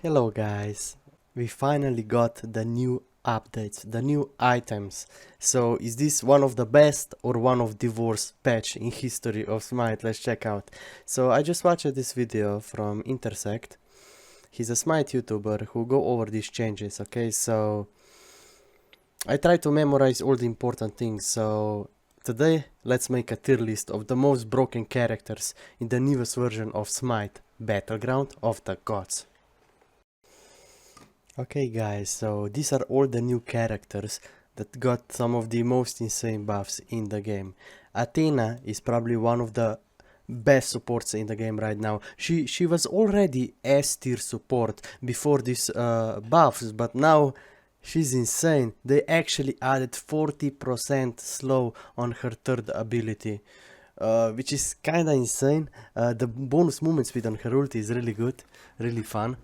Hello guys, we finally got the new updates, the new items. So is this one of the best or one of the worst patch in history of Smite? Let's check out. So I just watched this video from Intersect. He's a Smite YouTuber who go over these changes, okay? So I try to memorize all the important things, so today let's make a tier list of the most broken characters in the newest version of Smite, Battleground of the Gods. Okay guys, so these are all the new characters that got some of the most insane buffs in the game. Athena is probably one of the best supports in the game right now. She was already S tier support before these buffs, but now she's insane. They actually added 40% slow on her third ability. Which is kinda insane. The bonus movement speed on her ulti is really good, really fun.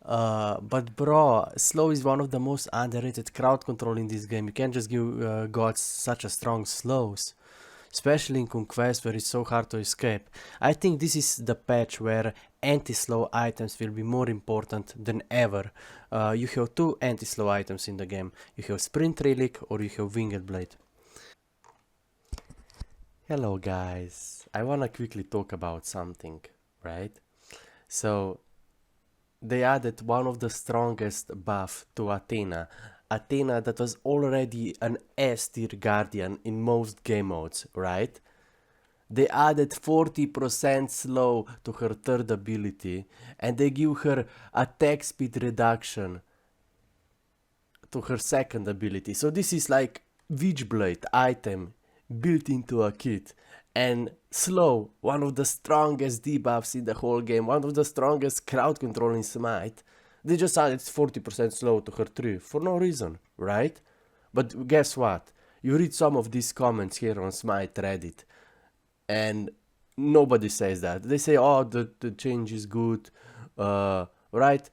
But bro, slow is one of the most underrated crowd control in this game. You can't just give gods such a strong slows, especially in Conquest where it's so hard to escape. I think this is the patch where anti-slow items will be more important than ever. You have two anti-slow items in the game. You have Sprint Relic or you have Winged Blade. Hello guys, I wanna quickly talk about something, right? So they added one of the strongest buff to Athena. Athena that was already an S tier guardian in most game modes, right? They added 40% slow to her third ability and they give her attack speed reduction to her second ability. So this is like Witchblade item built into a kit. And slow, one of the strongest debuffs in the whole game, one of the strongest crowd control in Smite. They just added 40% slow to her tree for no reason, right? But guess what? You read some of these comments here on Smite Reddit and nobody says that. They say, oh, the change is good, right?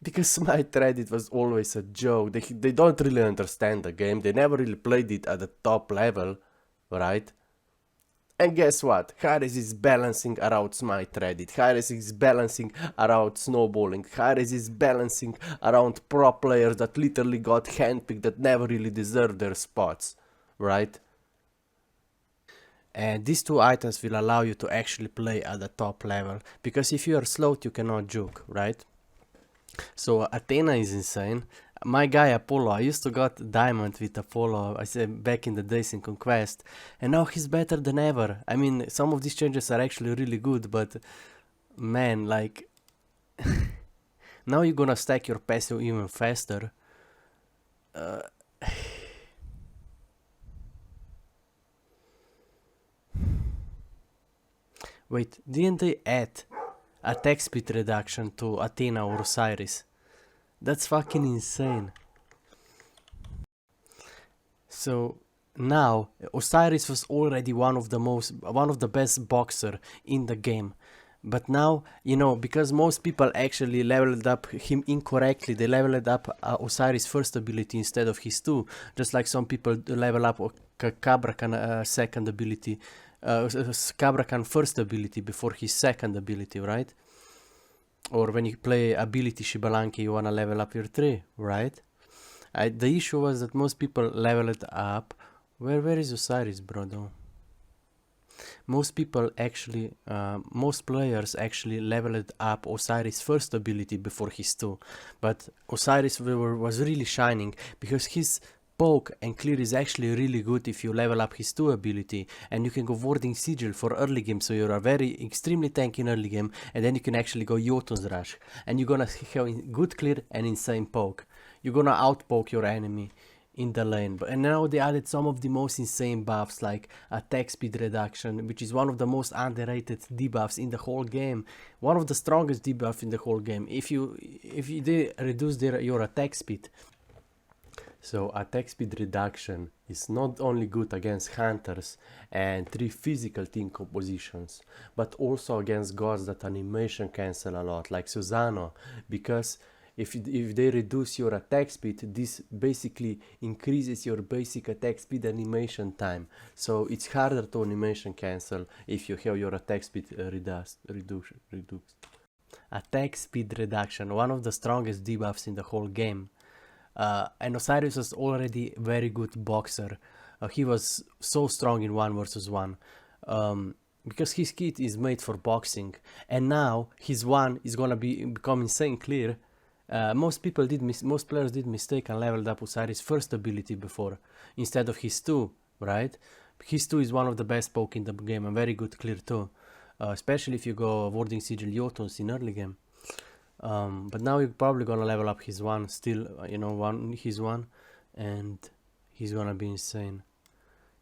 Because Smite Reddit was always a joke. They don't really understand the game. They never really played it at the top level, right? And guess what? Harris is balancing around Smite Reddit. Harris is balancing around snowballing. Harris is balancing around pro players that literally got handpicked that never really deserved their spots, right? And these two items will allow you to actually play at the top level. Because if you are slowed, you cannot juke, right? So Athena is insane. My guy Apollo, I used to got diamond with Apollo, I said back in the days in Conquest, and now he's better than ever. I mean, some of these changes are actually really good, but man, like, now you're gonna stack your passive even faster. Wait, didn't they add attack speed reduction to Athena or Osiris? That's fucking insane. So now Osiris was already one of the best boxer in the game. But now, you know, because most people actually leveled up him incorrectly, they leveled up Osiris' first ability instead of his two. Just like some people level up Cabrakan second ability, Cabrakan first ability before his second ability, right? Or when you play ability Shibalanki, you wanna level up your tree, right? The issue was that most people leveled up. Where is Osiris, bro? Though? Most people actually, most players actually leveled up Osiris' first ability before his two. But Osiris was really shining because his poke and clear is actually really good if you level up his 2 ability, and you can go Warding Sigil for early game, so you're a very extremely tanky in early game, and then you can actually go Jotun's Rush, and you're gonna have good clear and insane poke. You're gonna outpoke your enemy in the lane. And now they added some of the most insane buffs like attack speed reduction, which is one of the most underrated debuffs in the whole game, one of the strongest debuffs in the whole game. If they reduce your attack speed. So attack speed reduction is not only good against hunters and 3 physical team compositions, but also against gods that animation cancel a lot, like Susano, because if they reduce your attack speed, this basically increases your basic attack speed animation time. So it's harder to animation cancel if you have your attack speed reduced. attack speed reduction, one of the strongest debuffs in the whole game. And Osiris was already very good boxer. He was so strong in 1 versus 1. Because his kit is made for boxing, and now his 1 is gonna become insane clear. Most players did mistake and leveled up Osiris' first ability before, instead of his 2, right? His 2 is one of the best poke in the game and very good clear too, especially if you go Warding Sigil Jotuns in early game. But now you're probably gonna level up his 1 still, you know, his 1, and he's gonna be insane.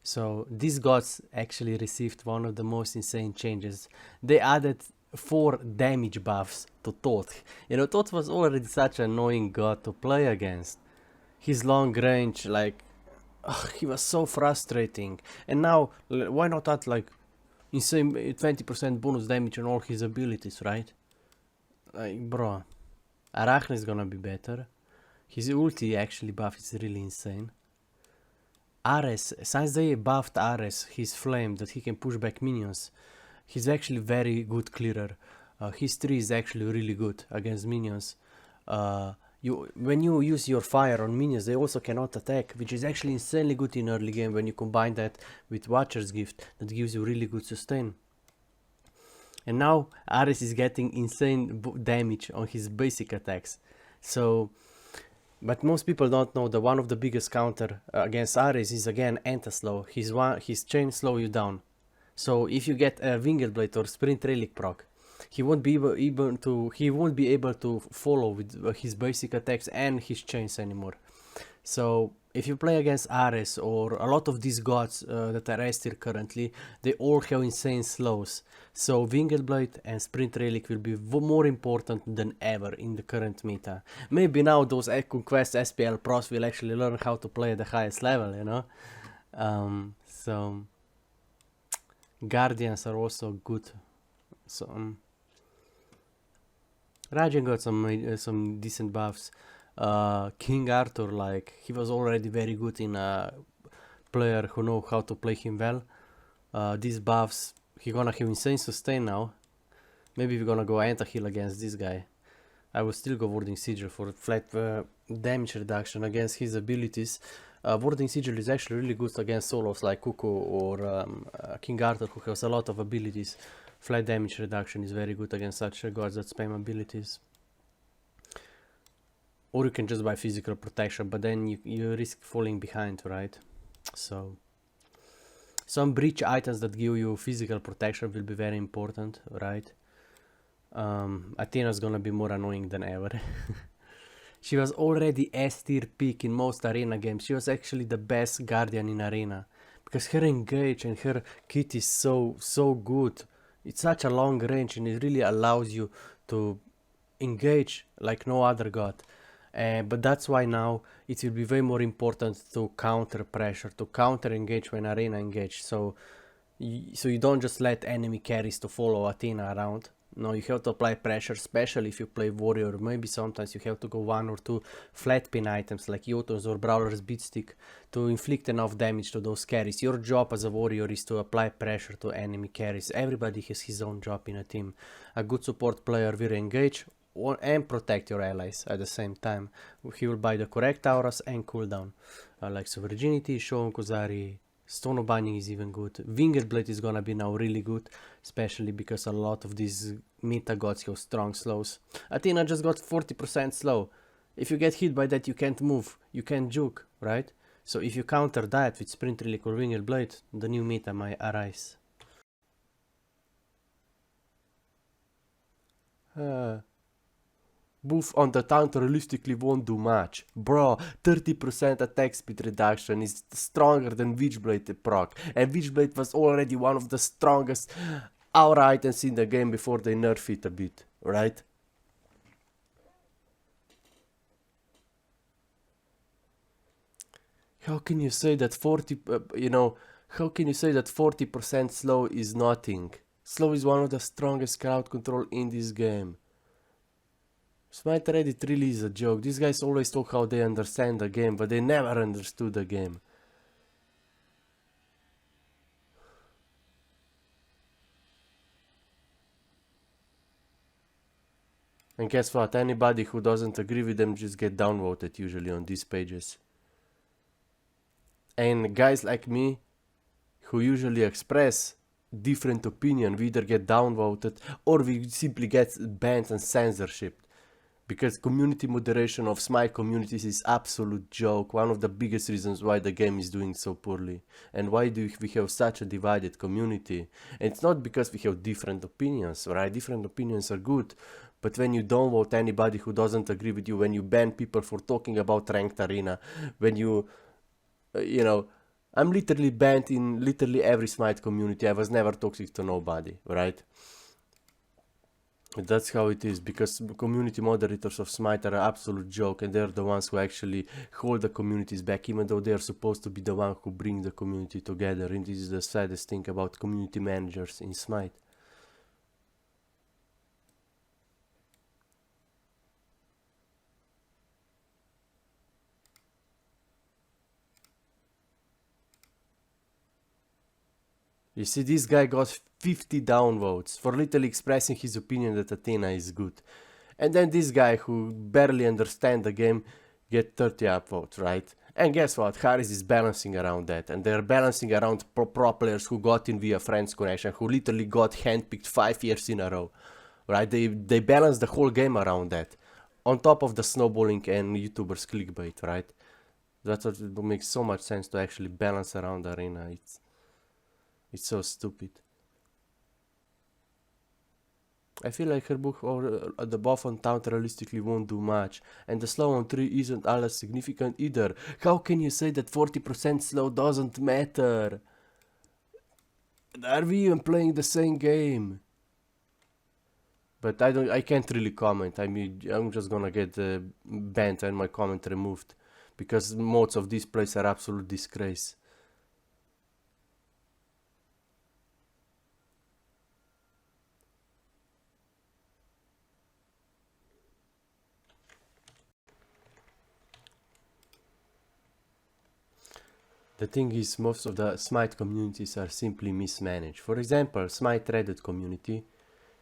So these gods actually received one of the most insane changes. They added 4 damage buffs to Thoth. You know, Thoth was already such an annoying god to play against. His long range, like, he was so frustrating. And now, why not add like insane 20% bonus damage on all his abilities, right? Like, bro, Arachne is gonna be better. His ulti actually buff is really insane. Ares, since they buffed Ares, his flame, that he can push back minions, he's actually very good clearer. His 3 is actually really good against minions. When you use your fire on minions, they also cannot attack, which is actually insanely good in early game when you combine that with Watcher's Gift, that gives you really good sustain. And now Ares is getting insane damage on his basic attacks. So, but most people don't know that one of the biggest counter against Ares is again anti-slow. His chain slow you down. So if you get a Winged Blade or Sprint Relic proc, he won't be able to follow with his basic attacks and his chains anymore. So if you play against Ares or a lot of these gods that are S tier currently, they all have insane slows. So Winged Blade and Sprint Relic will be more important than ever in the current meta. Maybe now those Conquest SPL pros will actually learn how to play at the highest level, you know. So Guardians are also good. So Rajan got some decent buffs. King Arthur, like, he was already very good in a player who know how to play him well. These buffs, he gonna have insane sustain now. Maybe we're gonna go anti-heal against this guy. I will still go Warding Sigil for flat damage reduction against his abilities. Warding Sigil is actually really good against solos like Cuckoo or King Arthur, who has a lot of abilities. Flat damage reduction is very good against such gods that spam abilities. Or you can just buy physical protection, but then you risk falling behind, right? So some breach items that give you physical protection will be very important, right? Athena's gonna be more annoying than ever. She was already S tier peak in most arena games. She was actually the best guardian in arena because her engage and her kit is so good. It's such a long range and it really allows you to engage like no other god. But that's why now it will be way more important to counter pressure, to counter engage when arena engage. So you don't just let enemy carries to follow Athena around. No, you have to apply pressure, especially if you play warrior. Maybe sometimes you have to go 1 or 2 flat pin items like Jotuns or Brawler's Beatstick to inflict enough damage to those carries. Your job as a warrior is to apply pressure to enemy carries. Everybody has his own job in a team. A good support player will engage and protect your allies at the same time. He will buy the correct auras and cooldown. Like so Virginity, Shogun Kozari, Stone of Binding is even good. Winged Blade is gonna be now really good, especially because a lot of these meta gods have strong slows. Athena just got 40% slow. If you get hit by that, you can't move, you can't juke, right? So if you counter that with Sprint Relic or Winged Blade, the new meta might arise. Buff on the counter realistically won't do much. Bro, 30% attack speed reduction is stronger than Witchblade proc. And Witchblade was already one of the strongest aura items in the game before they nerf it a bit, right? How can you say that 40% slow is nothing? Slow is one of the strongest crowd control in this game. Smite Reddit really is a joke. These guys always talk how they understand the game, but they never understood the game. And guess what? Anybody who doesn't agree with them just get downvoted usually on these pages. And guys like me, who usually express different opinion, we either get downvoted or we simply get banned and censorship. Because community moderation of SMITE communities is absolute joke, one of the biggest reasons why the game is doing so poorly. And why do we have such a divided community? And it's not because we have different opinions, right? Different opinions are good, but when you don't vote anybody who doesn't agree with you, when you ban people for talking about ranked arena, when you, you know, I'm literally banned in literally every SMITE community. I was never toxic to nobody, right? That's how it is, because community moderators of SMITE are an absolute joke, and they're the ones who actually hold the communities back, even though they're supposed to be the one who bring the community together. And this is the saddest thing about community managers in SMITE. You see, this guy got 50 downvotes for literally expressing his opinion that Athena is good. And then this guy who barely understands the game get 30 upvotes, right? And guess what? Harris is balancing around that. And they're balancing around pro players who got in via friends connection, who literally got handpicked 5 years in a row, right? They balance the whole game around that. On top of the snowballing and YouTubers clickbait, right? That's what makes so much sense to actually balance around the arena. It's so stupid. I feel like her book or the buff on town realistically won't do much, and the slow on 3 isn't all as significant either. How can you say that 40% slow doesn't matter? Are we even playing the same game? But I can't really comment. I mean, I'm just gonna get banned and my comment removed, because most of these plays are absolute disgrace. The thing is, most of the SMITE communities are simply mismanaged. For example, SMITE Reddit community,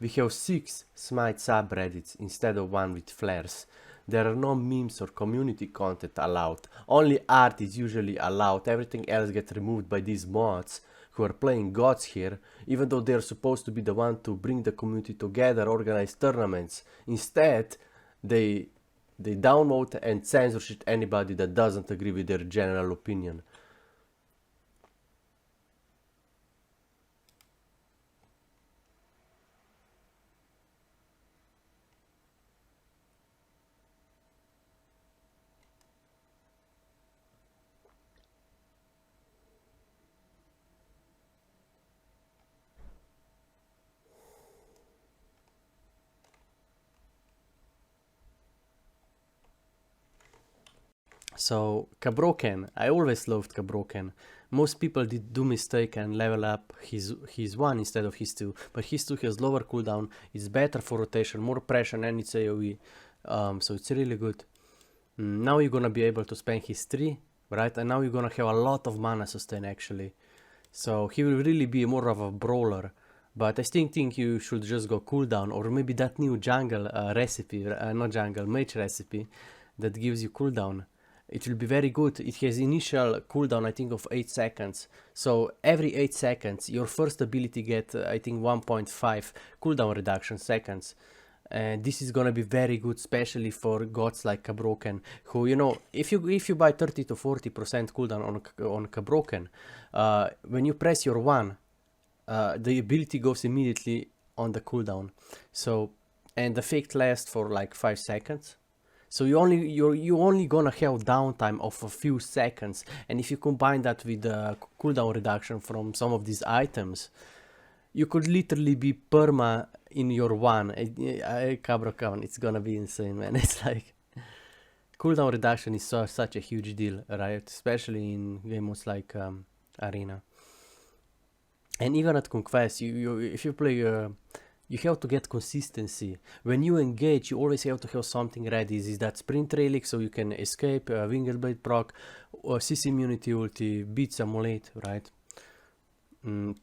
we have 6 SMITE subreddits instead of 1 with flares. There are no memes or community content allowed. Only art is usually allowed. Everything else gets removed by these mods who are playing gods here, even though they're supposed to be the one to bring the community together, organize tournaments. Instead, they downvote and censorship anybody that doesn't agree with their general opinion. So, Cabroken, I always loved Cabroken. Most people do mistake and level up his 1 instead of his 2, but his 2 has lower cooldown, it's better for rotation, more pressure, and it's AoE, so it's really good. Now you're gonna be able to spend his 3, right, and now you're gonna have a lot of mana sustain actually. So he will really be more of a brawler, but I still think you should just go cooldown, or maybe that new jungle recipe, not jungle, mage recipe, that gives you cooldown. It will be very good. It has initial cooldown, I think, of 8 seconds. So every 8 seconds, your first ability get, I think, 1.5 cooldown reduction seconds. And this is gonna be very good, especially for gods like Cabroken, who, you know, if you buy 30 to 40% cooldown on Cabroken, when you press your 1, the ability goes immediately on the cooldown. So, and the effect lasts for like 5 seconds. So you only gonna have downtime of a few seconds, and if you combine that with the cooldown reduction from some of these items, you could literally be perma in your 1. Cabroken, it's gonna be insane, man. It's like cooldown reduction is such a huge deal, right? Especially in games like Arena, and even at Conquest. If you play. You have to get consistency. When you engage, you always have to have something ready. Is that sprint relic so you can escape, winged blade proc, or CC immunity ulti, beat simulate, right?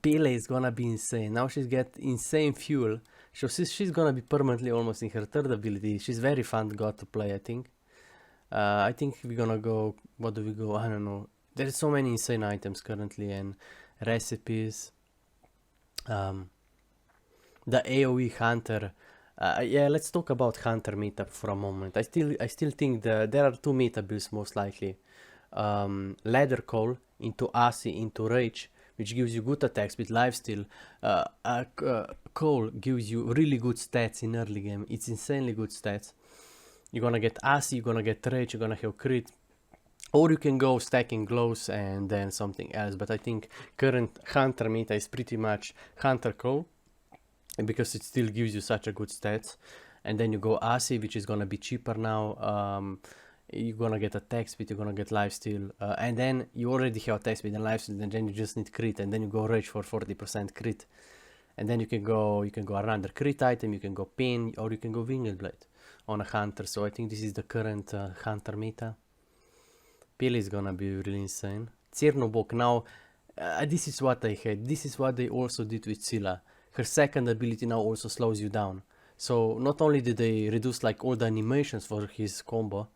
Pele is gonna be insane. Now she's got insane fuel, So she's gonna be permanently almost in her third ability. She's very fun god to play, I think. I think we're gonna go, what do we go? I don't know. There's so many insane items currently and recipes. The AoE Hunter. Yeah, let's talk about Hunter meta for a moment. I still think there are two meta builds most likely. Ladder Call into Asi into Rage, which gives you good attacks with lifesteal. Call gives you really good stats in early game. It's insanely good stats. You're gonna get Asi, you're gonna get Rage, you're gonna have crit. Or you can go stacking glows and then something else. But I think current Hunter meta is pretty much Hunter Call, because it still gives you such a good stats. And then you go Asi, which is gonna be cheaper now. You're gonna get attack speed, you're gonna get lifesteal, and then you already have attack speed and lifesteal, and then you just need crit, and then you go Rage for 40% crit. And then you can go another crit item, you can go pin, or you can go winged blade on a hunter. So I think this is the current hunter meta. Pili is gonna be really insane. Cernobok now, this is what I had. This is what they also did with Scylla. Her second ability now also slows you down. So not only did they reduce like all the animations for his combo,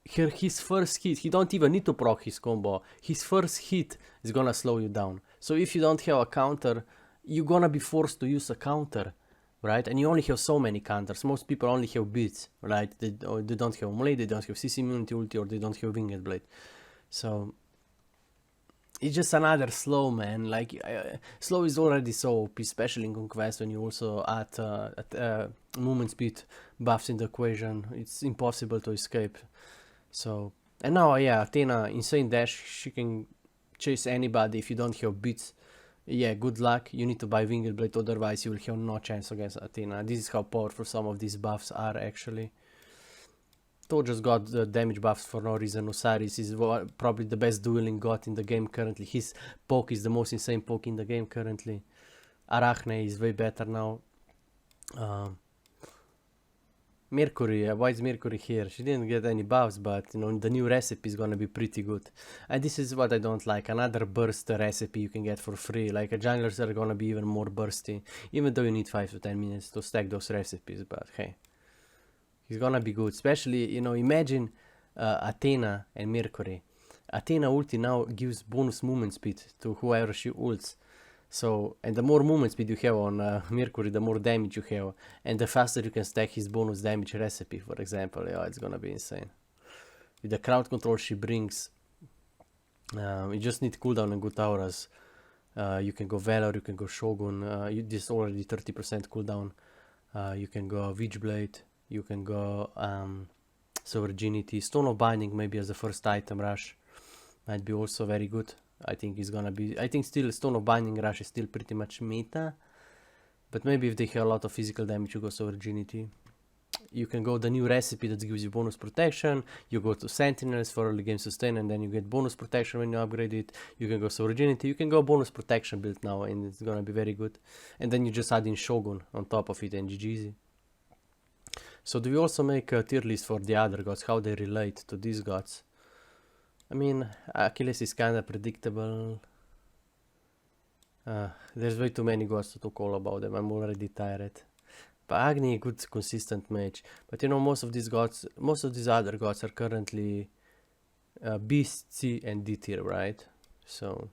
his first hit, he don't even need to proc his combo. His first hit is gonna slow you down. So if you don't have a counter, you're gonna be forced to use a counter, right? And you only have so many counters. Most people only have beats, right? They don't have melee, they don't have CC immunity ulti, or they don't have winged blade. So it's just another slow, man. Like slow is already so OP, especially in Conquest, when you also add movement speed buffs in the equation. It's impossible to escape. So, and now, yeah, Athena, insane dash. She can chase anybody. If you don't have beats, yeah, good luck. You need to buy winged blade, otherwise you will have no chance against Athena. This is how powerful some of these buffs are actually. Thor just got the damage buffs for no reason. Osiris is probably the best dueling god in the game currently. His poke is the most insane poke in the game currently. Arachne is way better now. Mercury, why is Mercury here? She didn't get any buffs, but you know, the new recipe is gonna be pretty good. And this is what I don't like, another burst recipe you can get for free. Like junglers are gonna be even more bursty, even though you need 5 to 10 minutes to stack those recipes, but hey. He's gonna be good, especially, you know, imagine Athena and Mercury. Athena ulti now gives bonus movement speed to whoever she ults. So, and the more movement speed you have on Mercury, the more damage you have. And the faster you can stack his bonus damage recipe, for example. Yeah, it's gonna be insane. With the crowd control she brings, you just need cooldown and good auras. You can go Valor, you can go Shogun. This already 30% cooldown. You can go Witchblade. You can go Virginity. Stone of Binding maybe as the first item rush. Might be also very good. I think it's gonna be... I think still Stone of Binding rush is still pretty much meta. But maybe if they have a lot of physical damage, you go Virginity. You can go the new recipe that gives you bonus protection. You go to Sentinels for early game sustain, and then you get bonus protection when you upgrade it. You can go Virginity. You can go bonus protection build now, and it's gonna be very good. And then you just add in Shogun on top of it, and GG's. So do we also make a tier list for the other gods, how they relate to these gods? I mean, Achilles is kinda predictable. There's way too many gods to talk all about them, I'm already tired. But Agni, good consistent mage. But you know, most of these other gods are currently B, C and D tier, right? So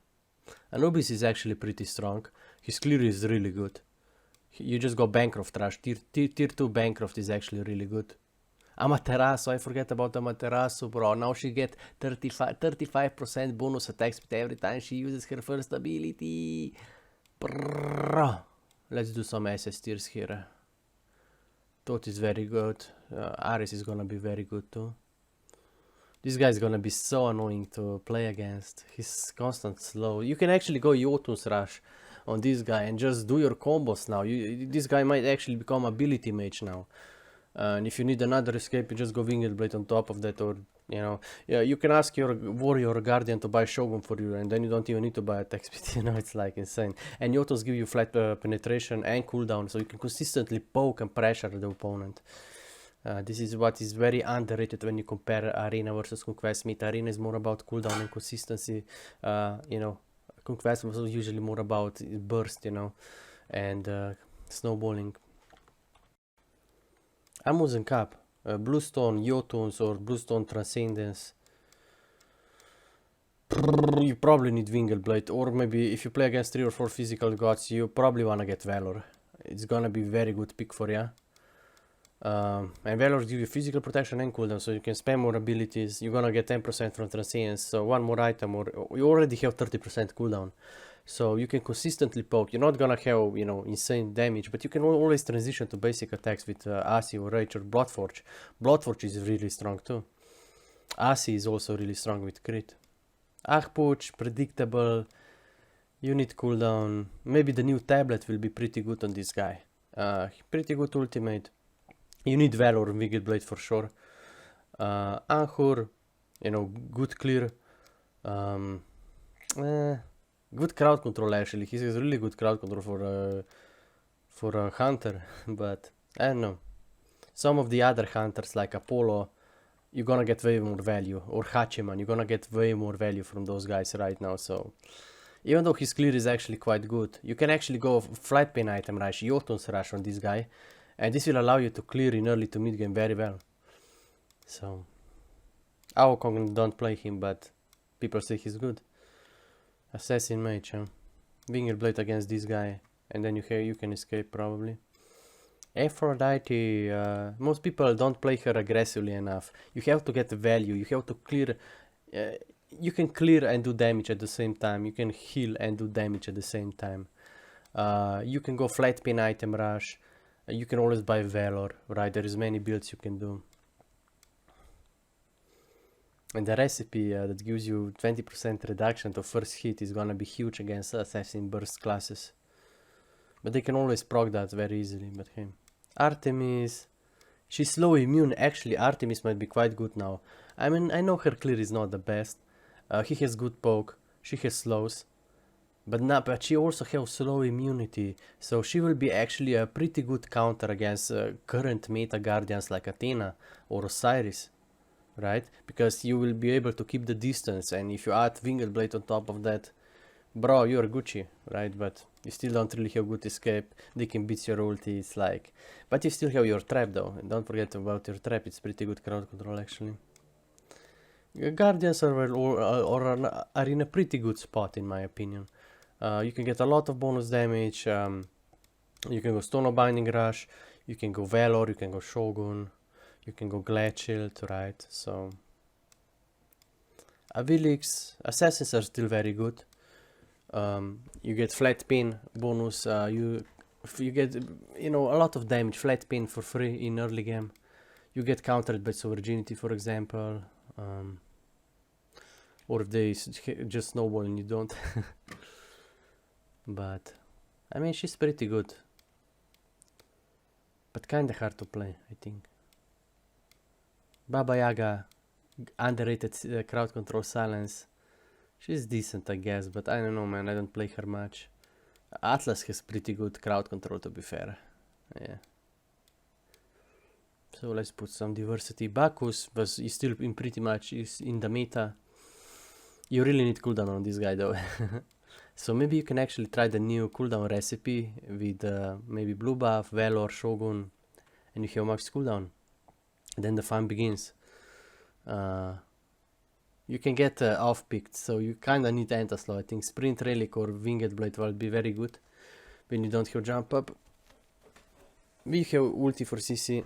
Anubis is actually pretty strong. His clear is really good. You just go Bancroft rush. Tier 2 Bancroft is actually really good. Amaterasu, I forget about Amaterasu, bro. Now she get 35% bonus attack speed every time she uses her first ability. Bro. Let's do some SS tiers here. Tot is very good. Ares is gonna be very good too. This guy is gonna be so annoying to play against. He's constant slow. You can actually go Jotun's rush on this guy and just do your combos now. This guy might actually become ability mage now. And if you need another escape, you just go Winged Blade on top of that, or you know, yeah, you can ask your warrior or guardian to buy Shogun for you, and then you don't even need to buy attack speed. You know, it's like insane. And Jotuns give you flat penetration and cooldown, so you can consistently poke and pressure the opponent. This is what is very underrated when you compare Arena versus Conquest meta. Arena is more about cooldown and consistency. You know, Conquest was usually more about burst, you know, and snowballing. Amazon Cup, Bluestone Jotuns or Bluestone Transcendence. You probably need Winged, or maybe if you play against 3 or 4 physical gods, you probably wanna get Valor. It's gonna be very good pick for ya. And Valor gives you physical protection and cooldown, so you can spam more abilities. You're gonna get 10% from Transcendence, so one more item, or you already have 30% cooldown. So you can consistently poke. You're not gonna have, you know, insane damage, but you can always transition to basic attacks with Asi or Rage or Bloodforge. Bloodforge is really strong too. Asi is also really strong with crit. Achpuch, predictable, unit cooldown. Maybe the new tablet will be pretty good on this guy. Pretty good ultimate. You need Valor and Wicked Blade for sure. Anchor, you know, good clear. Good crowd control actually. He has really good crowd control for a hunter, but I don't know. Some of the other hunters like Apollo, you're gonna get way more value, or Hachiman, you're gonna get way more value from those guys right now. So even though his clear is actually quite good, you can actually go flat pin item rush, Jotun's rush on this guy, and this will allow you to clear in early to mid game very well. So Aokong don't play him, but people say he's good. Assassin mage, huh? Winged Blade against this guy, and then you can escape probably. Aphrodite, most people don't play her aggressively enough. You have to get the value, you have to clear, you can clear and do damage at the same time, you can heal and do damage at the same time. You can go flat pin item rush, you can always buy Valor, right? There is many builds you can do. And the recipe that gives you 20% reduction to first hit is gonna be huge against Assassin Burst classes. But they can always proc that very easily, but hey. Artemis, she's slow immune. Actually, Artemis might be quite good now. I mean, I know her clear is not the best. He has good poke, she has slows. But she also has slow immunity. So she will be actually a pretty good counter against current meta guardians like Athena or Osiris. Right? Because you will be able to keep the distance, and if you add Winged Blade on top of that, bro, you're Gucci, right? But you still don't really have good escape. They can beat your ulti, it's like... But you still have your trap though, and don't forget about your trap, it's pretty good crowd control actually. Guardians are in a pretty good spot in my opinion. You can get a lot of bonus damage, you can go Stone Binding Rush, you can go Valor, you can go Shogun, you can go Glad Shield, right? So... Avilix, Assassins are still very good. You get flat pin bonus, you get, you know, a lot of damage, flat pin for free in early game. You get countered by Sovereignty, for example, or if they just snowball and you don't. But I mean, she's pretty good, but kinda hard to play, I think. Baba Yaga, underrated crowd control silence. She's decent, I guess, but I don't know, man, I don't play her much. Atlas has pretty good crowd control, to be fair. Yeah. So let's put some diversity. Bacchus is still in pretty much is in the meta. You really need cooldown on this guy though. So maybe you can actually try the new cooldown recipe with maybe blue buff, Valor, Shogun, and you have max cooldown. And then the fun begins. You can get off-picked, so you kinda need anti-slow. I think Sprint Relic or Winged Blade will be very good when you don't have jump up. We have ulti for CC.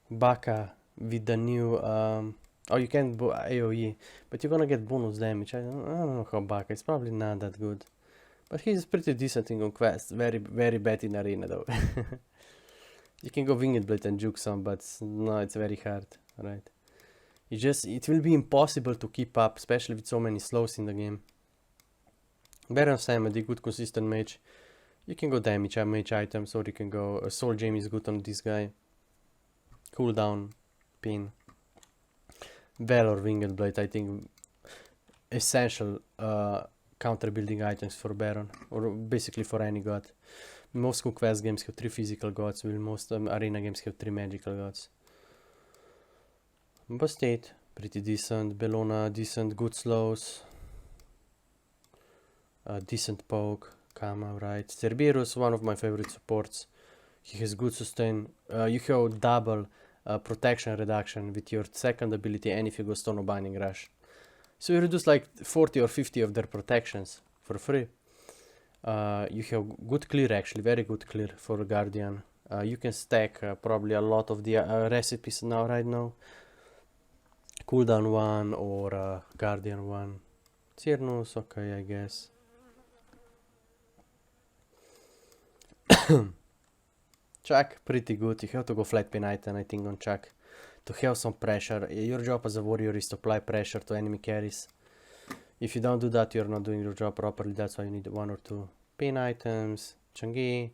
Baka with the new... oh, you can't AoE, but you're gonna get bonus damage. I don't know how Baka, it's probably not that good. But he's pretty decent in Conquest, very bad in Arena though. You can go Winged Blade and juke some, but no, it's very hard, right? It will be impossible to keep up, especially with so many slows in the game. Baron Sam, a good consistent mage. You can go damage mage items, or you can go Soul Gem is good on this guy. Cooldown, pin. Valor, Winged Blade, I think essential counter building items for Baron, or basically for any god. Most Conquest games have 3 physical gods, while most arena games have 3 magical gods. Bastate, pretty decent. Bellona, decent. Good slows. Decent poke. Kama, right. Cerberus, one of my favorite supports. He has good sustain. You have double protection reduction with your second ability and if you go stone or binding rush. So you reduce like 40 or 50 of their protections for free. You have good clear actually, very good clear for a guardian. You can stack probably a lot of the recipes now right now. Cooldown 1 or guardian 1. Cyrnus, okay, I guess. Chuck, pretty good. You have to go flat pin item, I think, on Chuck to have some pressure. Your job as a warrior is to apply pressure to enemy carries. If you don't do that, you're not doing your job properly. That's why you need 1 or 2 pin items. Changi.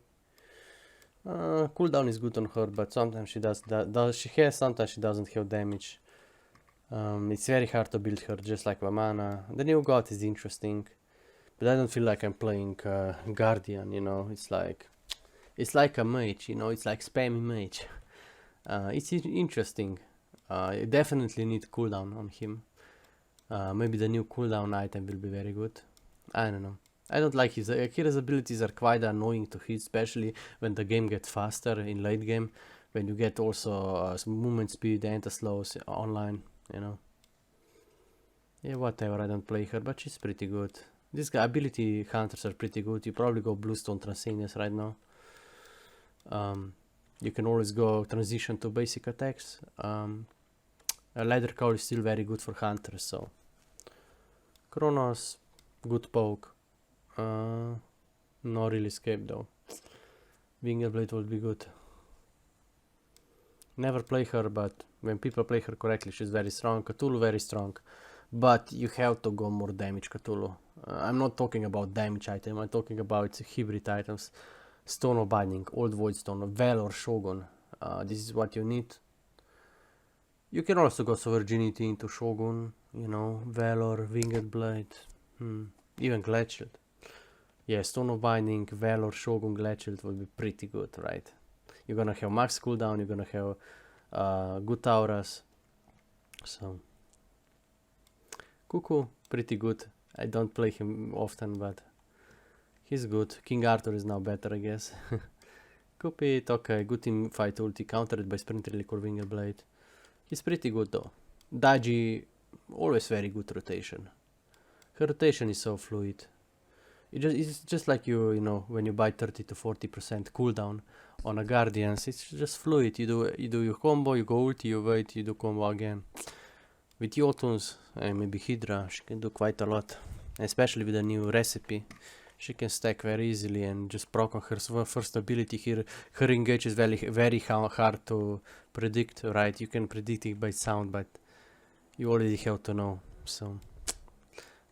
Cooldown is good on her, but sometimes she does that. She has, sometimes she doesn't have damage. It's very hard to build her, just like Vamana. The new god is interesting, but I don't feel like I'm playing Guardian, you know. It's like a mage, you know. It's like spammy mage. It's interesting. You definitely need cooldown on him. Maybe the new cooldown item will be very good. I don't know. I don't like his abilities are quite annoying to hit, especially when the game gets faster in late game. When you get also some movement speed and slows online, you know. Yeah, whatever, I don't play her, but she's pretty good. This guy, ability hunters are pretty good. You probably go Bluestone Transcendence right now. You can always go transition to basic attacks. A Leather Cowl is still very good for hunters, so. Kronos, good poke. No really escape though. Winged Blade would be good. Never play her, but when people play her correctly, she's very strong. Cthulhu very strong, but you have to go more damage Cthulhu. I'm not talking about damage item, I'm talking about hybrid items. Stone of Binding, Old Void Stone, Valor, Shogun. This is what you need. You can also go Virginity into Shogun, you know, Valor, Winged Blade, even Gladshield. Yeah, Stone of Binding, Valor, Shogun, Gladshield will be pretty good, right? You're gonna have max cooldown, you're gonna have good auras. So, Cuckoo, pretty good. I don't play him often, but he's good. King Arthur is now better, I guess. Cupid, okay, good team fight ulti, countered by Sprint Relic or Winged Blade. He's pretty good though. Daji, always very good rotation. Her rotation is so fluid. It's just like you know, when you buy 30 to 40% cooldown on a Guardians, it's just fluid. You do your combo, you go ulti, you wait, you do combo again. With Jotuns and maybe Hydra, she can do quite a lot. Especially with a new recipe. She can stack very easily and just proc on her first ability here. Her engage is very hard to predict, right? You can predict it by sound, but you already have to know. So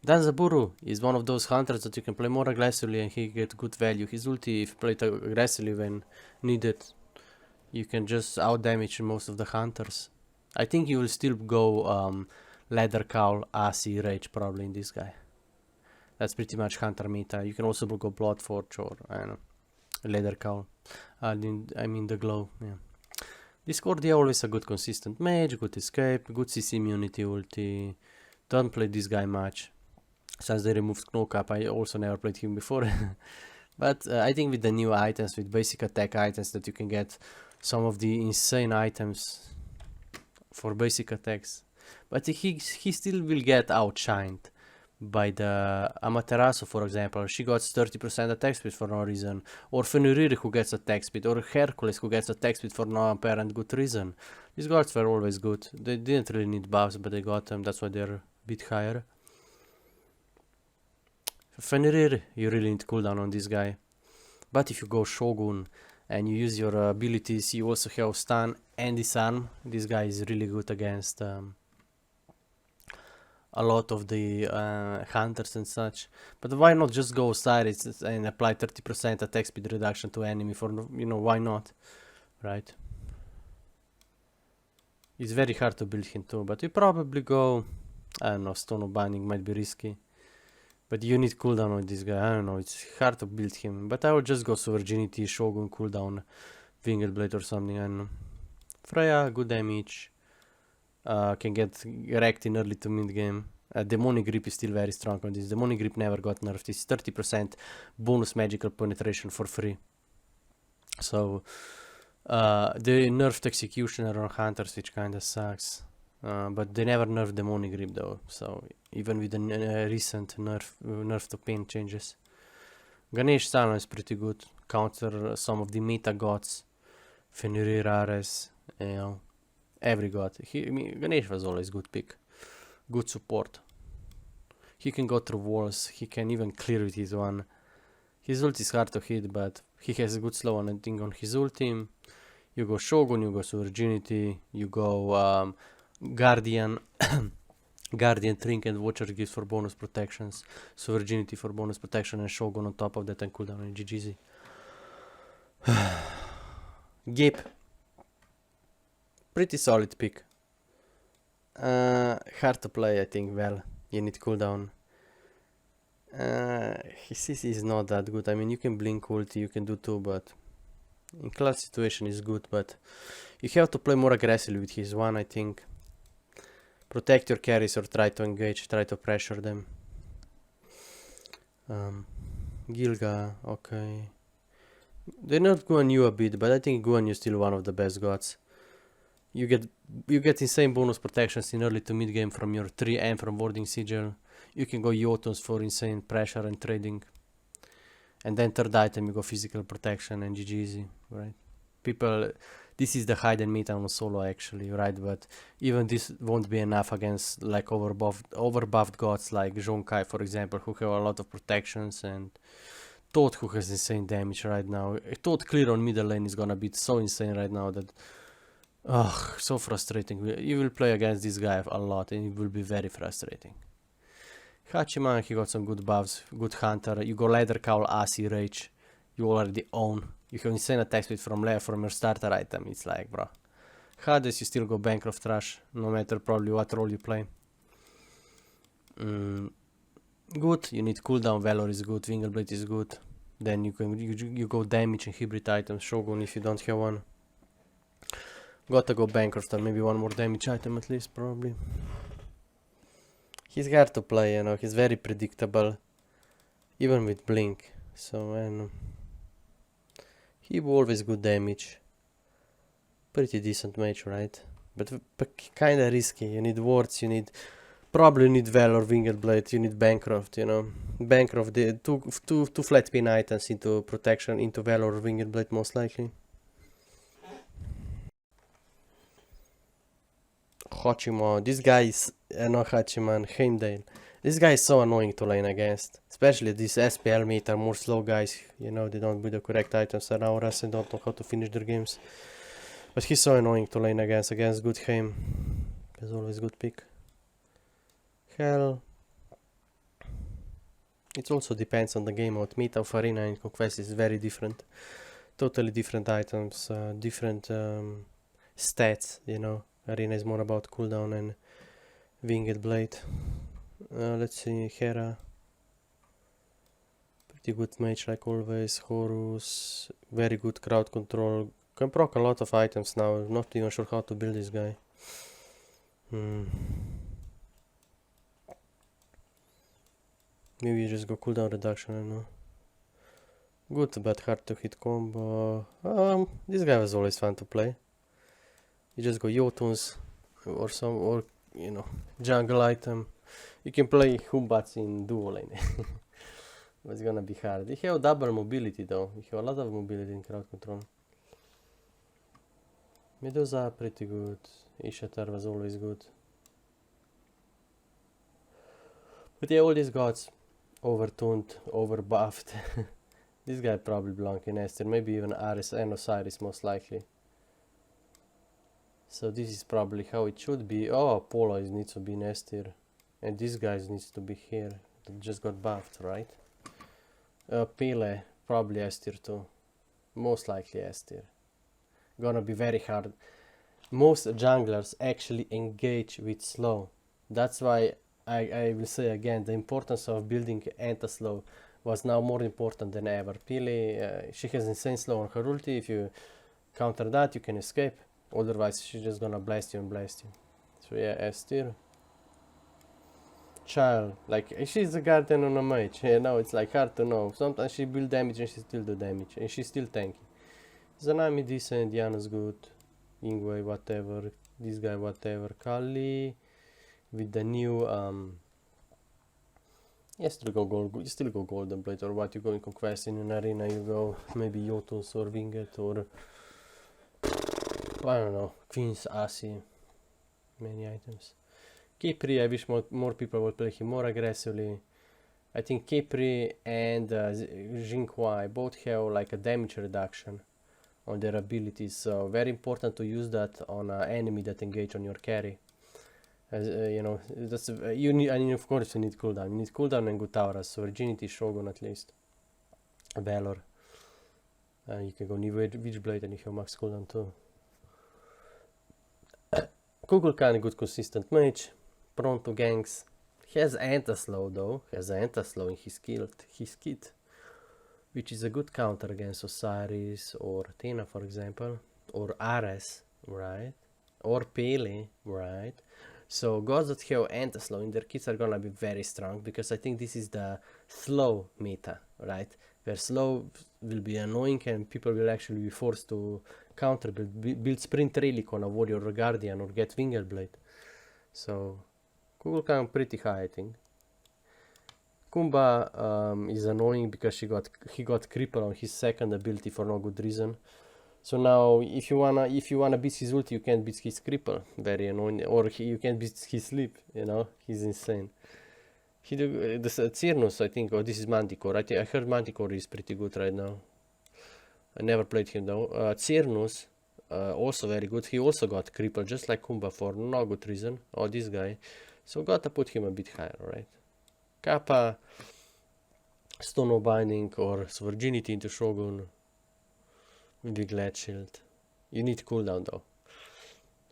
Danzaburu is one of those hunters that you can play more aggressively and he get good value. His ulti, if played aggressively when needed, you can just out damage most of the hunters. I think you will still go Leather Cowl, AC, Rage probably in this guy. That's pretty much hunter meta. You can also go Bloodforge or, I don't know, Leather Cowl. I mean the Glow, yeah. Discordia always a good consistent mage, good escape, good CC immunity ulti. Don't play this guy much. Since they removed Knockup, I also never played him before. But I think with the new items, with basic attack items, that you can get some of the insane items for basic attacks. But he still will get outshined by the Amaterasu, for example. She got 30% attack speed for no reason, or Fenrir who gets attack speed, or Hercules who gets attack speed for no apparent good reason. These guards were always good. They didn't really need buffs, but they got them, that's why they're a bit higher. Fenrir, you really need cooldown on this guy. But if you go Shogun and you use your abilities, you also have stun and disarm. This guy is really good against a lot of the hunters and such. But why not just go Osiris and apply 30% attack speed reduction to enemy for, you know, why not, right? It's very hard to build him too, but you probably go, I don't know, Stone of Binding might be risky. But you need cooldown on this guy, I don't know, it's hard to build him. But I would just go Virginity, Shogun, cooldown, Winged Blade or something, I don't know. Freya, good damage. Can get wrecked in early to mid game. Demonic Grip is still very strong on this. Demonic Grip never got nerfed. It's 30% bonus magical penetration for free. So they nerfed Executioner on Hunters, which kinda sucks. But they never nerfed Demonic Grip though. So even with the recent nerf to pain changes. Ganesh Salon is pretty good. Counter some of the meta gods. Fenrir Ares, you know, every god. Ganesh was always good pick. Good support. He can go through walls. He can even clear with his one. His ult is hard to hit, but he has a good slow on anything on his ulti. You go Shogun, you go Virginity, you go Guardian. Guardian, Trinket, Watcher gives for bonus protections. So Virginity for bonus protection and Shogun on top of that and cooldown and GGZ. Gape. Pretty solid pick. Hard to play, I think. Well, you need cooldown. His CC is not that good. I mean, you can blink ulti, you can do too, but in clutch situation is good, but you have to play more aggressively with his one, I think. Protect your carries or try to engage, try to pressure them. Gilga, okay. They nerfed Guan Yu a bit, but I think Guan Yu is still one of the best gods. You get insane bonus protections in early to mid game from your 3 and from warding sigil. You can go Jotuns for insane pressure and trading. And then third item you go physical protection and GG easy, right? People, this is the hidden meta on solo actually, right? But even this won't be enough against like overbuffed gods like Zhonkai, for example, who have a lot of protections, and Toad, who has insane damage right now. Toad clear on middle lane is gonna be so insane right now that so frustrating. You will play against this guy a lot and it will be very frustrating. Hachiman, he got some good buffs, good hunter. You go Leather Cowl, Asi, Rage. You already own. You have insane attack speed from your starter item. It's like, bro. Hades, you still go Bancroft Rush, no matter probably what role you play. Good, you need cooldown, Valor is good, Wingleblade is good. Then you go damage and hybrid items, Shogun if you don't have one. Gotta go Bancroft or maybe one more damage item at least, probably. He's hard to play, you know, he's very predictable. Even with Blink, so I don't know. He always good damage. Pretty decent mage, right? But kinda risky, you need wards, probably need Valor, Winged Blade, you need Bancroft, you know. Bancroft, the two flat pin items into protection, into Valor or Winged Blade most likely. Hachiman, this guy is, not Hachiman, Heimdall. This guy is so annoying to lane against. Especially these SPL meta, more slow guys, you know, they don't build the correct items around us and don't know how to finish their games. But he's so annoying to lane against good Heim. He's always good pick. Hell. It also depends on the game mode. Meta of Arena and Conquest is very different. Totally different items, different stats, you know. Arena is more about cooldown and Winged Blade. Let's see, Hera. Pretty good mage like always. Horus. Very good crowd control. Can proc a lot of items now. Not even sure how to build this guy. Maybe you just go cooldown reduction, I don't know. Good but hard to hit combo. This guy was always fun to play. You just go Jotuns or you know, jungle item. You can play Humbats in duo lane. But it's gonna be hard. You have double mobility though. You have a lot of mobility in crowd control. Medusa pretty good. Ishatar was always good. But yeah, all these gods overtuned, overbuffed. This guy probably belongs in S tier, maybe even Ares and Osiris most likely. So this is probably how it should be. Oh, Apollo needs to be in S tier. And this guy needs to be here. That just got buffed, right? Pele, probably S tier too. Most likely S tier. Gonna be very hard. Most junglers actually engage with slow. That's why I will say again, the importance of building anti-slow was now more important than ever. Pele, she has insane slow on her ulti. If you counter that, you can escape. Otherwise, she's just gonna blast you and blast you. So yeah, S tier. child. Like, she's a guardian on a mage. You know, it's like hard to know. Sometimes she build damage and she still do damage. And she's still tanky. Zanami decent, Diana's good. Ingwe, whatever. This guy, whatever. Kali with the new you still go gold, you still go golden blade, or what, you go in conquest in an arena, you go maybe Jotuns or Winget, or I don't know, Queen's Asi, many items. Kipri, I wish more people would play him more aggressively. I think Kipri and Jinquai both have like a damage reduction on their abilities, so very important to use that on an enemy that engage on your carry. As you know, that's you need. I mean, of course, you need cooldown. You need cooldown and good auras. So Virginity, Shogun at least, Valor. You can go new Witchblade and you have max cooldown too. Kukulkan, good consistent mage, prone to ganks. He has anti-slow though. He has anti-slow in his kit, which is a good counter against Osiris or Athena, for example, or Ares, right? Or Pele, right? So gods that have anti-slow in their kits are gonna be very strong, because I think this is the slow meta, right? Where slow will be annoying and people will actually be forced to counter build sprint relic on a warrior or guardian or get winged blade. So Kukulkan pretty high, I think. Kumba is annoying because he got cripple on his second ability for no good reason. So now, if you wanna beat his ulti, you can't beat his cripple. Very annoying. Or you can't beat his sleep. You know, he's insane. He do this Cyrnus, I think. Oh, this is Manticore. I heard Manticore is pretty good right now. I never played him though. Cyrnus, also very good. He also got cripple, just like Kumba, for no good reason. Oh, this guy. So gotta put him a bit higher, right? Kappa, Stone of Binding, or Virginity into Shogun. With the Glad Shield. You need cooldown though,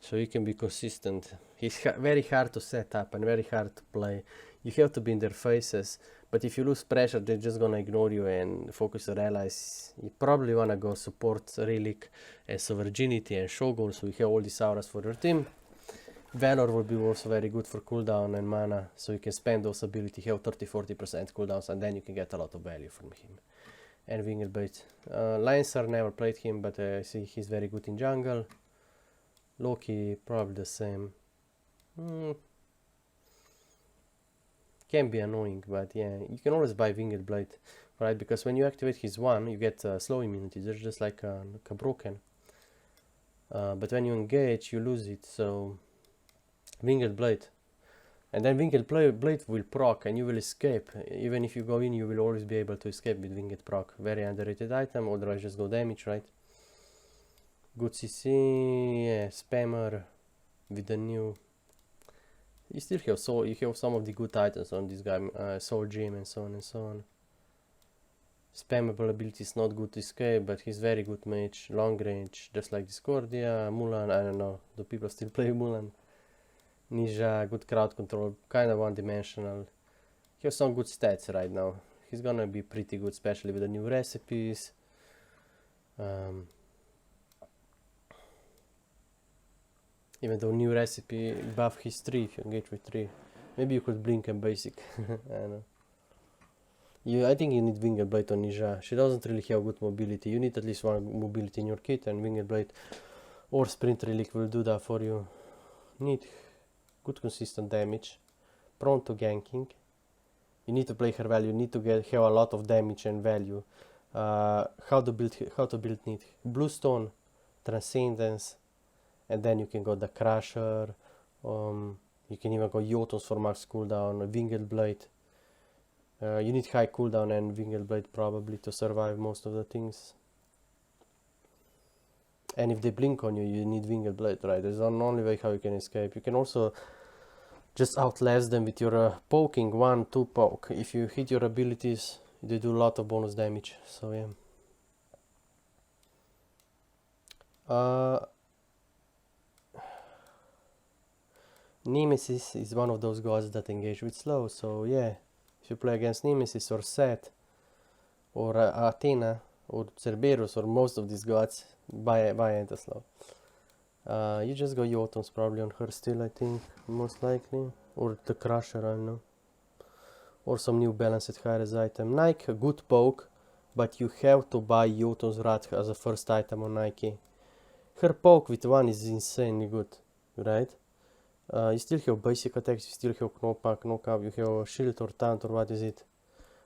so you can be consistent. He's very hard to set up and very hard to play. You have to be in their faces, but if you lose pressure, they're just gonna ignore you and focus on allies. You probably wanna go support Relic and Virginity and Shogun, so you have all these auras for your team. Valor will be also very good for cooldown and mana, so you can spend those abilities, have 30-40% cooldowns, and then you can get a lot of value from him. And Winged Blade. Lancer, never played him, but I see he's very good in jungle. Loki, probably the same. Can be annoying, but yeah, you can always buy Winged Blade, right? Because when you activate his one, you get slow immunity. They're just like a broken. But when you engage, you lose it. So Winged Blade. And then Winged Blade will proc and you will escape. Even if you go in, you will always be able to escape with Winged proc. Very underrated item, otherwise just go damage, right? Good CC, yeah, spammer with the new. You still have you have some of the good items on this guy, Soul Gem and so on and so on. Spammable ability is not good to escape, but he's very good mage, long range, just like Discordia, Mulan, I don't know, do people still play Mulan? Ninja, good crowd control, kind of one-dimensional. He has some good stats right now. He's gonna be pretty good, especially with the new recipes. Even though new recipe buff his 3 if you engage with 3. Maybe you could blink and basic. I don't know. I think you need Winged Blade on Ninja. She doesn't really have good mobility. You need at least one mobility in your kit, and Winged Blade or Sprint Relic will do that for you. Need good consistent damage, prone to ganking. You need to play her value. You need to have a lot of damage and value. How to build need Bluestone, Transcendence, and then you can go the Crusher. You can even go Jotuns for max cooldown. Winged Blade. You need high cooldown and Winged Blade probably to survive most of the things. And if they blink on you, you need Winged Blade, right? There's the only way how you can escape. You can also just outlast them with your poking, 1-2 poke. If you hit your abilities, they do a lot of bonus damage. So yeah. Nemesis is one of those gods that engage with slow. So yeah, if you play against Nemesis or Set or Athena or Cerberus or most of these gods, buy anti-slow. You just go Jotuns probably on her still, I think, most likely, or the Crusher, I don't know. Or some new balanced high-res item. Nike, a good poke, but you have to buy Jotun's Wrath as a first item on Nike. Her poke with 1 is insanely good, right? You still have basic attacks, you still have knockback, knockup, you have shield or taunt or what is it.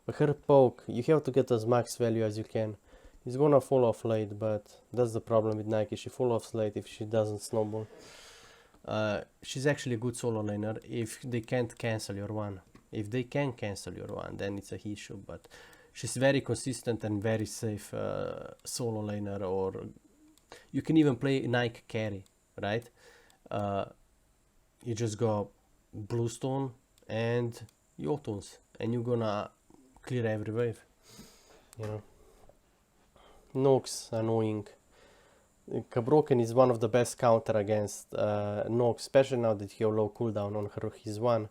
But her poke, you have to get as max value as you can. It's gonna fall off late, but that's the problem with Nike. She fall off late if she doesn't snowball. She's actually a good solo laner if they can't cancel your one. If they can cancel your one, then it's a issue, but she's very consistent and very safe solo laner, or you can even play Nike carry, right? You just go Bluestone and Jotuns, and you're gonna clear every wave, you know. Nox, annoying. Kabroken is one of the best counter against Nox, especially now that he has low cooldown on his one.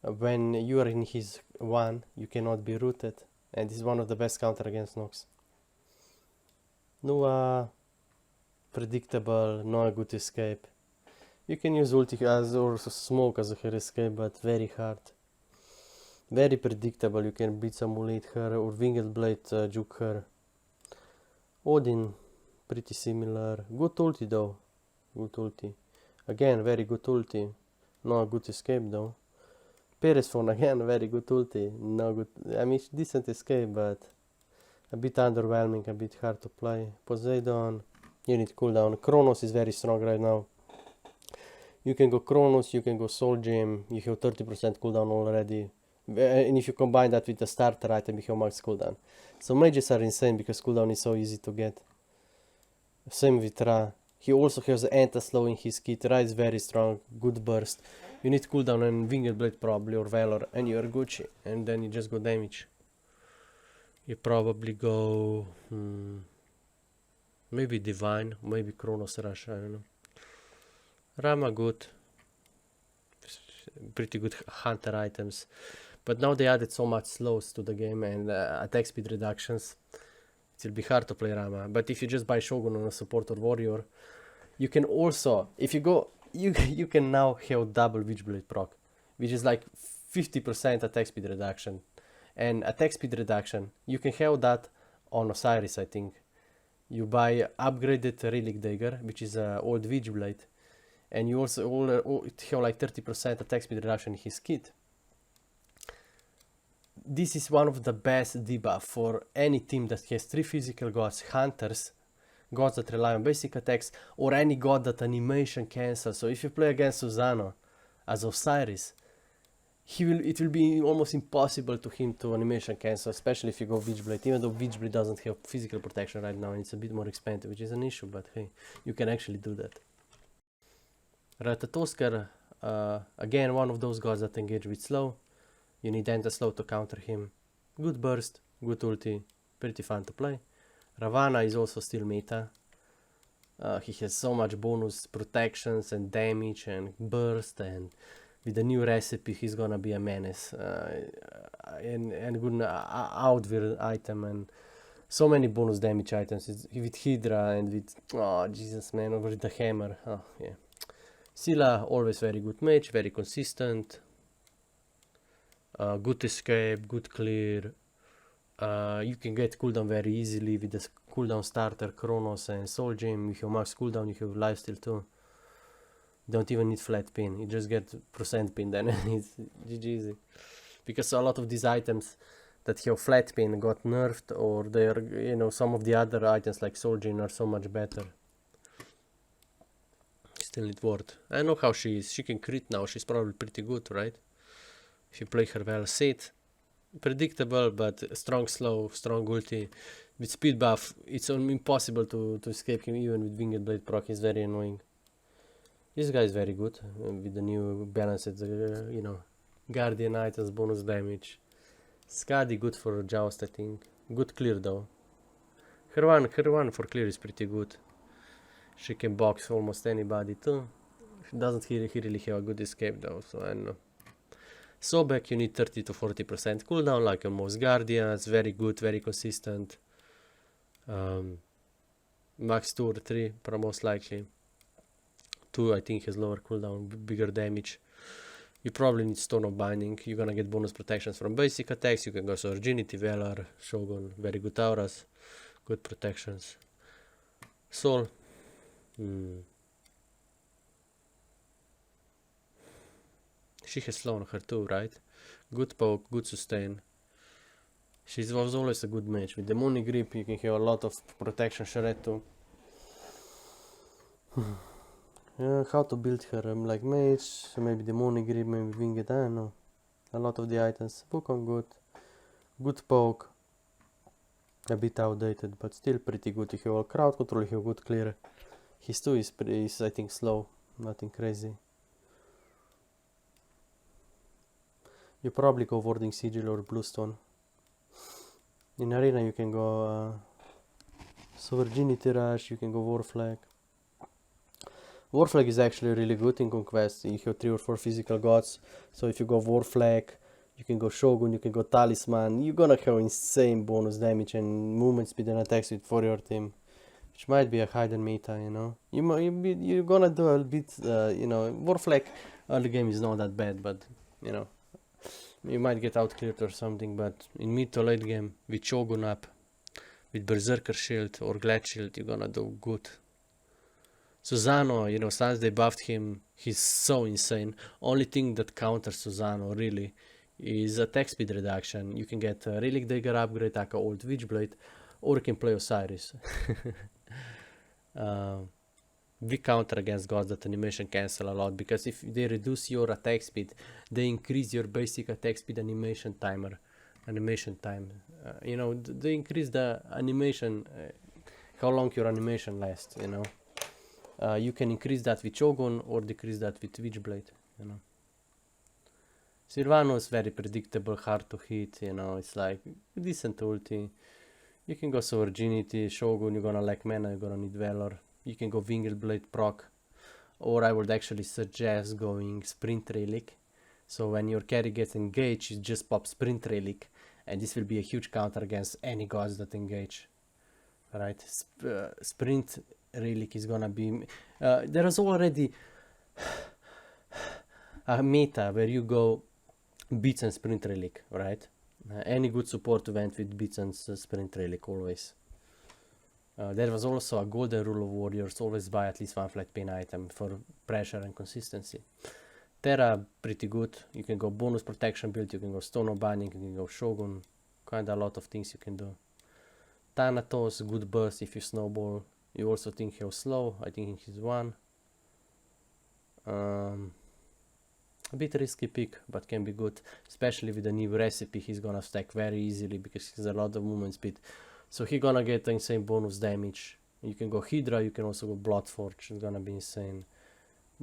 When you are in his one, you cannot be rooted, and is one of the best counter against Nox. No predictable, no a good escape. You can use ulti as or smoke as her escape, but very hard. Very predictable, you can beat simulate her or winged blade juke her. Odin, pretty similar. Good ulti though. Good ulti. Again, very good ulti. No good escape though. Peresphone again, very good ulti. No good. I mean, decent escape, but a bit underwhelming, a bit hard to play. Poseidon, you need cooldown. Kronos is very strong right now. You can go Kronos, you can go Soul Gem. You have 30% cooldown already. And if you combine that with the starter item, you have max cooldown. So mages are insane because cooldown is so easy to get. Same with Ra. He also has the anti-slow in his kit. Ra is very strong, good burst. You need cooldown and Winged Blade probably, or Valor, and you are Gucci. And then you just go damage. You probably go... maybe Divine, maybe Chronos Rush, I don't know. Rama good. Pretty good hunter items. But now they added so much slows to the game and attack speed reductions. It will be hard to play Rama. But if you just buy Shogun on a support or warrior, you can also, if you go, you can now have double Witchblade proc, which is like 50% attack speed reduction. And attack speed reduction, you can have that on Osiris, I think. You buy upgraded Relic Dagger, which is an old Witchblade. And you also have like 30% attack speed reduction in his kit. This is one of the best debuff for any team that has 3 physical gods, hunters, gods that rely on basic attacks, or any god that animation cancels. So if you play against Susano as Osiris, it will be almost impossible to him to animation cancel, especially if you go Witchblade, even though Witchblade doesn't have physical protection right now and it's a bit more expensive, which is an issue, but hey, you can actually do that. Ratatoskar, again, one of those gods that engage with slow. You need anti-slow to counter him. Good burst, good ulti, pretty fun to play. Ravana is also still meta. He has so much bonus protections and damage and burst, and with the new recipe he's gonna be a menace. And good outweird item, and so many bonus damage items. It's with Hydra and with, oh Jesus man, over the hammer. Oh yeah. Scylla, always very good match, very consistent. Good escape, good clear. You can get cooldown very easily with the cooldown starter, Chronos and Soul Gem. If you have max cooldown, you have lifesteal too. Don't even need flat pin, you just get percent pin, then it's GG easy. Because a lot of these items that have flat pin got nerfed, or they're, you know, some of the other items like Soul Gem are so much better. Still need ward. I know how she is. She can crit now. She's probably pretty good, right? If you play her well. Sid, predictable, but strong slow, strong ulti. With speed buff, it's impossible to escape him even with Winged Blade proc. He's very annoying. This guy is very good with the new balanced, you know, Guardian items, bonus damage. Skadi good for Joust, I think. Good clear though. Her one for clear is pretty good. She can box almost anybody too. She doesn't really have a good escape though, so I don't know. Sobek, you need 30 to 40% cooldown like on most Guardians. Very good, very consistent. Max 2 or 3, most likely. 2 I think has lower cooldown, bigger damage. You probably need Stone of Binding. You're gonna get bonus protections from basic attacks. You can go Virginity, Valor, Shogun, very good auras, good protections. Soul. She has slow on her too, right? Good poke, good sustain. She was always a good match. With Demonic Grip, you can have a lot of protection shred too. How to build her? Like mage, maybe Demonic Grip, maybe Winged, I don't know. A lot of the items. Book on good. Good poke. A bit outdated, but still pretty good. You have all crowd control, you have good clear. His 2 is I think slow, nothing crazy. You probably go Warding Sigil or Bluestone. In Arena you can go Virginity Rush, you can go Warflag. Warflag is actually really good in Conquest. You have 3 or 4 physical gods, so if you go Warflag, you can go Shogun, you can go Talisman, you're gonna have insane bonus damage and movement speed and attack speed for your team. Which might be a hidden meta, you know. You're gonna do a bit, you know, Warflag early game is not that bad, but, you know, you might get outcleared or something, but in mid to late game, with Shogun up, with Berserker Shield or Glad Shield, you're gonna do good. Susano, you know, since they buffed him, he's so insane. Only thing that counters Susano, really, is attack speed reduction. You can get a Relic Dagger upgrade, like a old Witchblade, or you can play Osiris. We counter against gods that animation cancel a lot, because if they reduce your attack speed, they increase your basic attack speed animation time. You know, they increase the animation, how long your animation lasts, you know. You can increase that with Shogun or decrease that with Witchblade, you know. Sylvano is very predictable, hard to hit, you know, it's like decent ulti. You can go Virginity, Shogun, you're gonna lack mana, you're gonna need Valor. You can go Winged Blade proc, or I would actually suggest going Sprint Relic. So when your carry gets engaged, you just pop Sprint Relic, and this will be a huge counter against any gods that engage. Right? Sprint Relic is gonna be... there is already a meta where you go Beats and Sprint Relic, right? Any good support went with Beats and Sprint Relic always. There was also a golden rule of warriors, always buy at least one flat pain item for pressure and consistency. Terra, pretty good. You can go bonus protection build, you can go Stone of Binding, you can go Shogun. Kinda a lot of things you can do. Thanatos, good burst if you snowball. You also think he'll slow, I think he's 1. A bit risky pick, but can be good. Especially with the new recipe, he's gonna stack very easily because he has a lot of movement speed. So he's gonna get the insane bonus damage. You can go Hydra, you can also go Bloodforge, it's gonna be insane.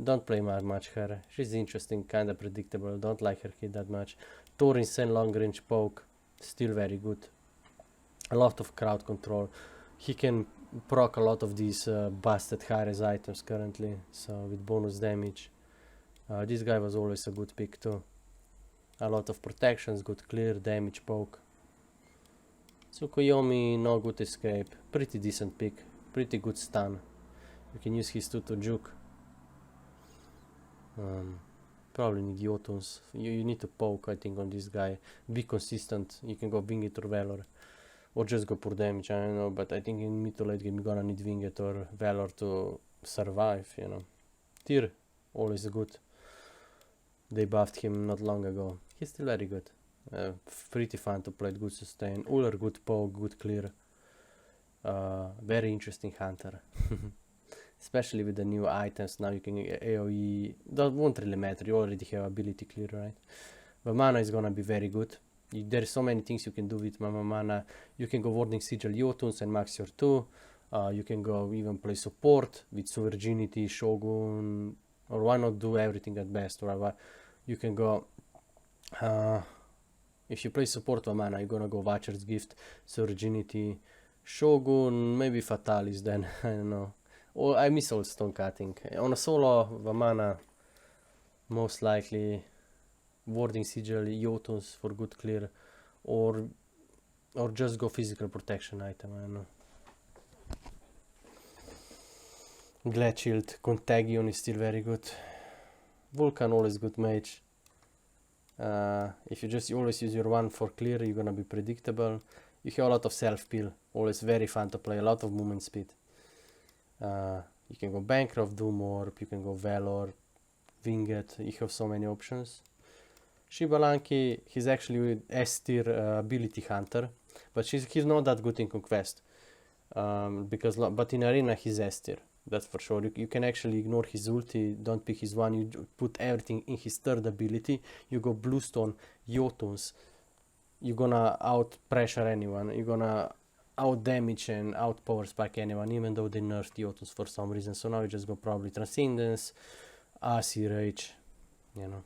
Don't play much her. She's interesting, kinda predictable, don't like her hit that much. Thor insane long range poke, still very good. A lot of crowd control. He can proc a lot of these busted high-res items currently, so with bonus damage. This guy was always a good pick too. A lot of protections, good clear, damage poke. Tsukuyomi, no good escape, pretty decent pick, pretty good stun. You can use his 2 to juke. Probably need Jotuns. You need to poke, I think, on this guy. Be consistent. You can go Winged or Valor, or just go pure damage, I don't know, but I think in mid to late game you're gonna need Winged or Valor to survive, you know. Tyr, always good. They buffed him not long ago. He's still very good. Pretty fun to play, good sustain. Uller, good poke, good clear. Very interesting hunter. Especially with the new items, now you can AoE. That won't really matter, you already have ability clear, right? But mana is gonna be very good. There are so many things you can do with mana. You can go Warding Sigil Jotuns and max your 2. You can go even play support with Virginity, Shogun, or why not do everything at best, or you can go if you play support mana, you're gonna go Watcher's Gift, Virginity, Shogun, maybe Fatalis then, I don't know. Or I miss all stone cutting. On a solo mana, most likely Warding Sigil, Jotuns for good clear, or just go physical protection item, I don't know. Glad Shield, Contagion is still very good. Vulcan always good mage. If you just always use your one for clear, you're gonna be predictable. You have a lot of self-peel, always very fun to play, a lot of movement speed. You can go Bancroft, Doom Orb, you can go Valor, Winget, you have so many options. Shibalanki, he's actually S tier ability hunter, but he's not that good in Conquest. But in Arena he's S tier, that's for sure. You can actually ignore his ulti, don't pick his one, you put everything in his third ability, you go Bluestone, Jotuns, you're gonna out pressure anyone, you're gonna out damage and out power spike anyone, even though they nerfed Jotuns for some reason. So now you just go probably Transcendence, AC Rage, you know,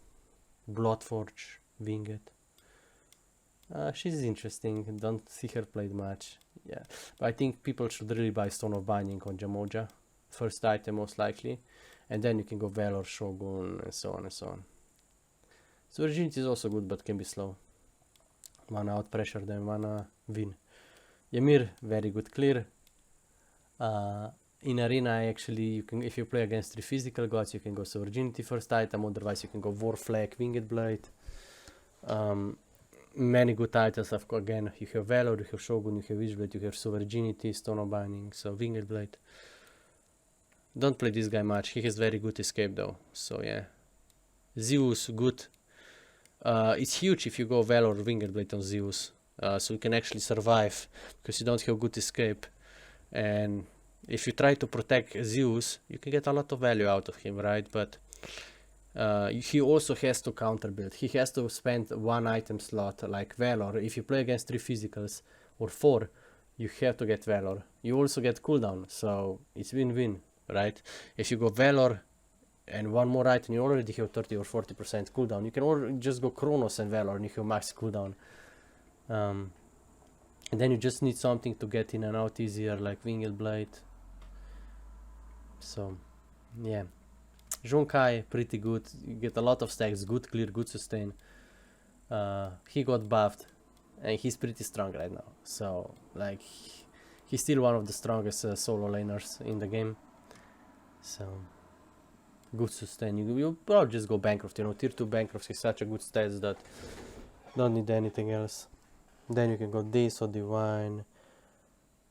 Bloodforge, Winget. She's interesting, don't see her played much. Yeah, but I think people should really buy Stone of Binding on Jamoja, first item most likely, and then you can go Valor, Shogun, and so on and so on. So Virginity is also good, but can be slow. Wanna out pressure them, wanna win. Ymir, very good clear. In Arena actually you can, if you play against 3 physical gods, you can go Virginity first item, otherwise you can go War Flag, Winged Blade. Many good titles, of course. Again, you have Valor, you have Shogun, you have Witchblade, you have Virginity, Stone of Binding, so Winged Blade. Don't play this guy much, he has very good escape though, so yeah. Zeus, good. It's huge if you go Valor or Winged Blade on Zeus, so you can actually survive, because you don't have good escape. And if you try to protect Zeus, you can get a lot of value out of him, right? But he also has to counter build. He has to spend 1 item slot like Valor. If you play against 3 physicals or 4, you have to get Valor. You also get cooldown, so it's win-win, right? If you go Valor and 1 more item, you already have 30 or 40% cooldown. You can already just go Chronos and Valor and you have max cooldown. And then you just need something to get in and out easier, like Winged Blade. So, yeah. Zhonkai, pretty good. You get a lot of stacks, good clear, good sustain. He got buffed and he's pretty strong right now. So, like, he's still one of the strongest solo laners in the game. So, good sustain. You'll probably just go Bancroft, you know, tier 2 Bancroft is such a good stats that don't need anything else. Then you can go this or Divine.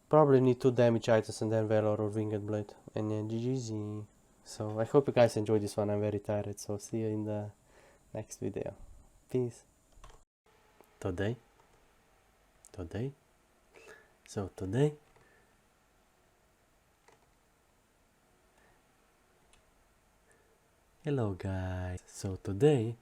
Probably need 2 damage items and then Valor or Winged Blade. And then GGZ. So I hope you guys enjoyed this one. I'm very tired, so see you in the next video. Peace. Today. Hello guys. So today